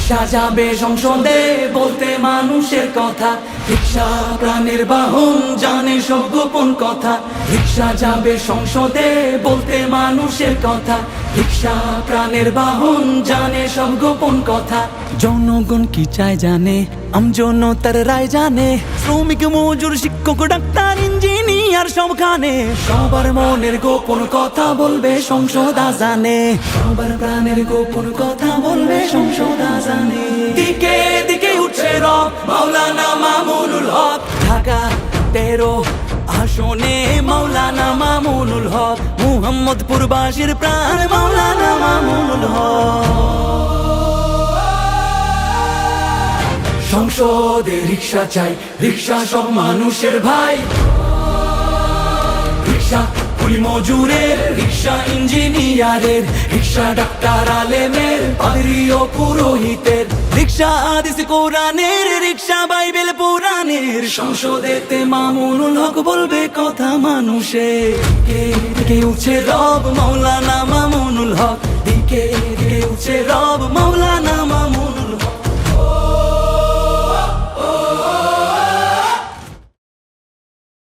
রিক্সা যাবে সংসদে বলতে মানুষের কথা, রিক্সা প্রাণের বাহন জানে সব গোপন কথা। রিক্সা যাবে সংসদে বলতে মানুষের কথা, রিক্সা প্রাণের বাহন জানে সব গোপন কথা। জনগণ কি চায় জানে, আমজনতার রায় জানে, শ্রমিক মজুর শিক্ষক ডাক্তার ইঞ্জিনিয়ার সবখানে সবার মনের গোপন কথা বলবে সংসদ জানে, সবার প্রাণের গোপন কথা বলবে সংসদ জানে। দিকে দিকে উঠছে রব মাওলানা মামুনুল হক, ঢাকা 13 আসনে মাওলানা মামুনুল হক, মুহাম্মদপুরবাসীর প্রাণ মাওলানা মামুনুল হক। সংসদে রিক্সা চাই, রিক্সা সব মানুষের ভাই, রিক্সা কুলি মজুরের, রিক্সা ইঞ্জিনিয়ারের, রিক্সা ডাক্তার আলেমের, পাদ্রী ও পুরোহিতের, রিক্সা হাদিস কোরআনের, রিক্সা বাইবেল পুরাণের। সংসদেতে মামুনুল হক বলবে কথা মানুষের, দিকে দিকে উঠছে রব মাওলানা মামুনুল হক, দিকে দিকে উঠছে রব মাওলানা মামুনুল হক।